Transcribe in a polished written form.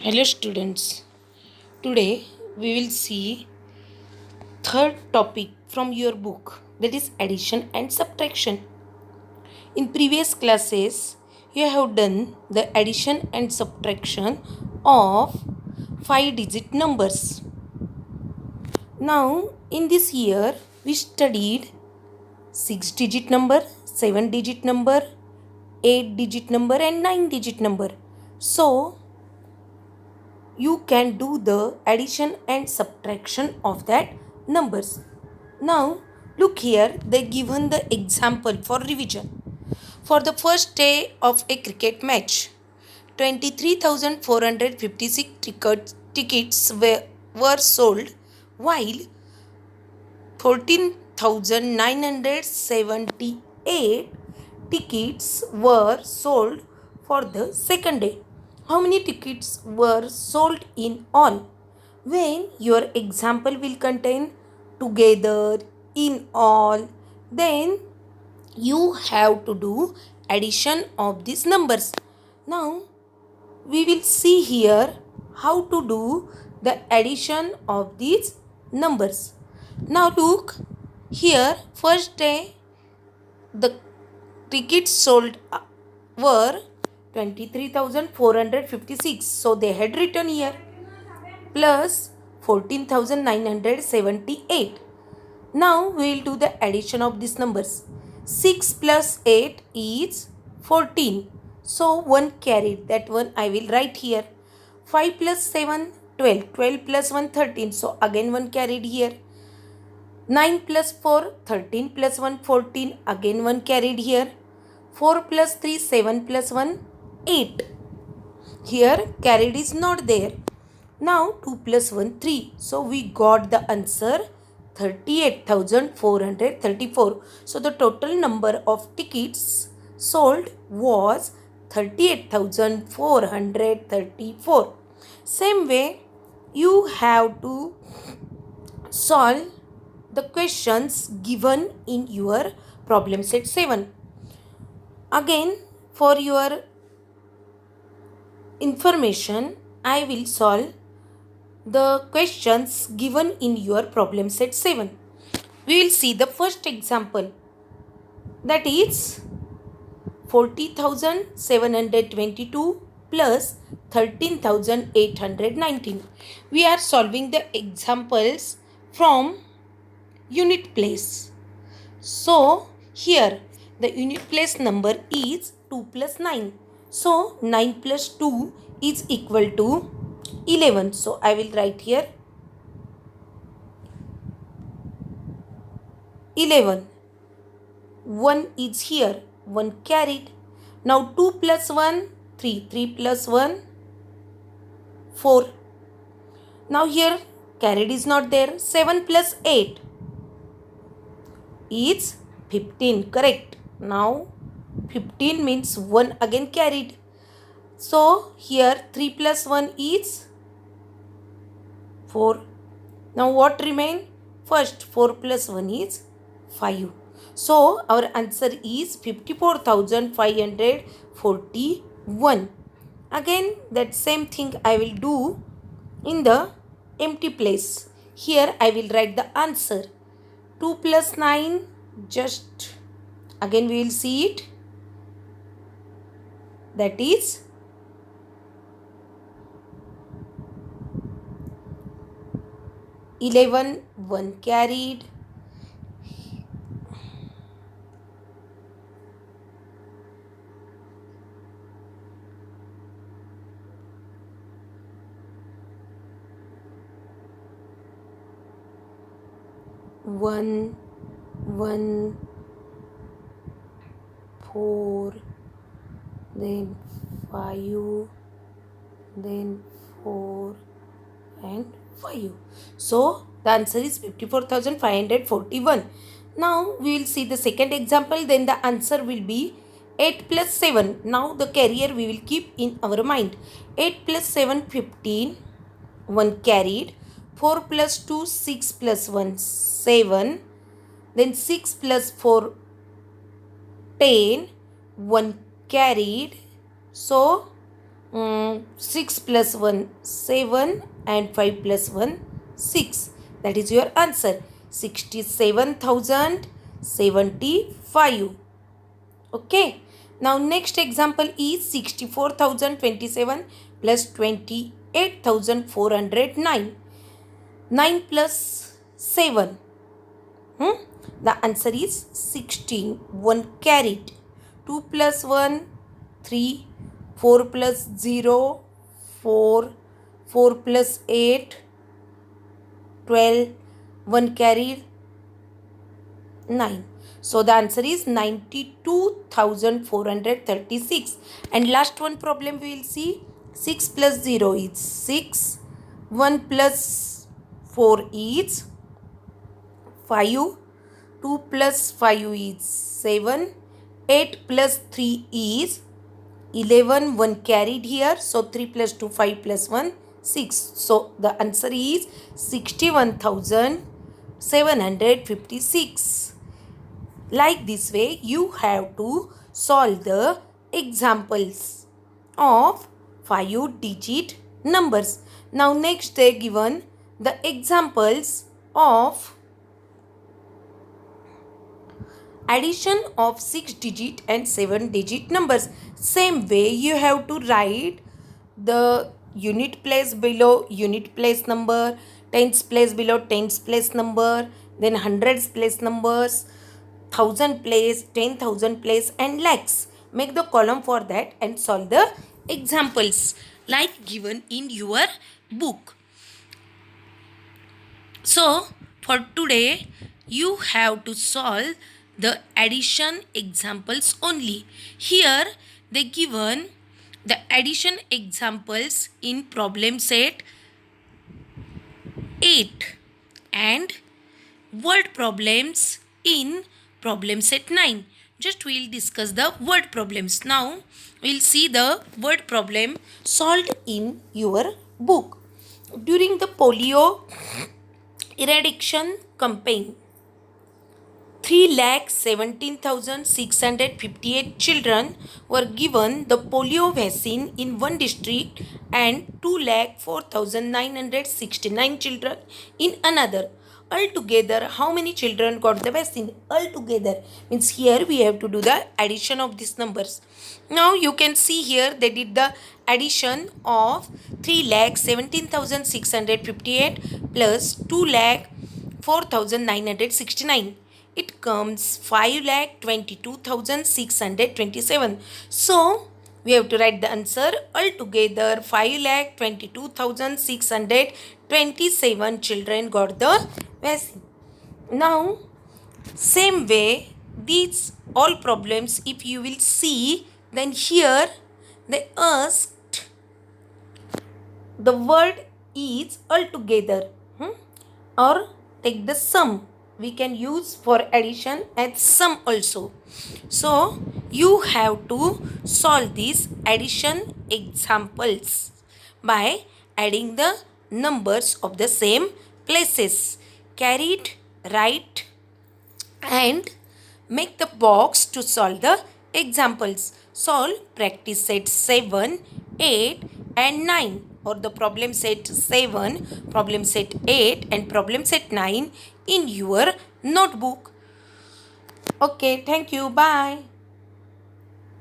Hello students. Today we will see third topic from your book, that is addition and subtraction. In previous classes you have done the addition and subtraction of 5 digit numbers. Now in this year we studied 6 digit number, 7 digit number, 8 digit number and 9 digit number. So you can do the addition and subtraction of that numbers. Now look here, they given the example for revision. For the first day of a cricket match, 23,456 tickets were sold, while 14,978 tickets were sold for the second day. How many tickets were sold in all? When your example will contain together, in all, then you have to do addition of these numbers. Now we will see here how to do the addition of these numbers. Now look here, first day the tickets sold were 23,456. So they had written here plus 14,978. Now we will do the addition of these numbers. 6 plus 8 is 14. So 1 carried, that one I will write here. 5 plus 7, 12. 12 plus 1, 13. So again 1 carried here. 9 plus 4, 13 plus 1, 14. Again 1 carried here. 4 plus 3, 7 plus 1, 8. Here carried is not there. Now 2 plus 1, 3. So we got the answer 38,434. So the total number of tickets sold was 38,434. Same way you have to solve the questions given in your problem set 7. Again, for your information, I will solve the questions given in your problem set 7. We will see the first example, that is 40,722 plus 13,819. We are solving the examples from unit place. So here the unit place number is 2 plus 9. So 9 plus 2 is equal to 11. So I will write here 11. 1 is here, 1 carried. Now 2 plus 1, 3. 3 plus 1, 4. Now here carried is not there. 7 plus 8 is 15. Correct. Now 15 means 1 again carried. So here 3 plus 1 is 4. Now what remain? First 4 plus 1 is 5. So our answer is 54,541. Again that same thing I will do in the empty place. Here I will write the answer. 2 plus 9, just again we will see it. That is 11, 1 carried. One, 4, then 5, then 4 and 5. So the answer is 54,541. Now we will see the second example. Then the answer will be 8 plus 7. Now the carrier we will keep in our mind. 8 plus 7, 15. 1 carried. 4 plus 2, 6 plus 1, 7. Then 6 plus 4, 10. 1 carried. So 6 plus 1 7 and 5 plus 1 6. That is your answer. 67,075. Okay. Now next example is 64,027 plus 28,409. 9 plus 7. The answer is 16. 1 carried. 2 plus 1 3. 4 plus 0 4. 4 plus 8 12. 1 carried 9. So the answer is 92,436. And last one problem we will see. 6 plus 0 is 6. 1 plus 4 is 5. 2 plus 5 is 7. 8 plus 3 is 11. 1 carried here. So 3 plus 2 5 plus 1 6. So the answer is 61,756. Like this way, you have to solve the examples of 5-digit numbers. Now next they given the examples of addition of 6-digit and 7-digit numbers. Same way you have to write the unit place below unit place number, tens place below tens place number, then hundreds place numbers, 1000 place, 10,000 place and lakhs. Make the column for that and solve the examples like given in your book. So for today you have to solve the addition examples only. Here they given the addition examples in problem set 8 and word problems in problem set 9. Just we will discuss the word problems. Now we will see the word problem solved in your book. During the polio eradication campaign, 3,17,658 children were given the polio vaccine in one district and 2,04,969 children in another. Altogether, how many children got the vaccine? Altogether means here we have to do the addition of these numbers. Now you can see here they did the addition of 3,17,658 plus 2,04,969. It comes 5,22,627. So we have to write the answer. Altogether 5,22,627 children got the vaccine. Now same way these all problems if you will see, then here they asked the word is altogether or take the sum. We can use for addition as sum also. So you have to solve these addition examples by adding the numbers of the same places. Carried, write and make the box to solve the examples. Solve practice set 7, 8 and 9 or the problem set 7, problem set 8 and problem set 9 in your notebook. Okay, thank you. Bye.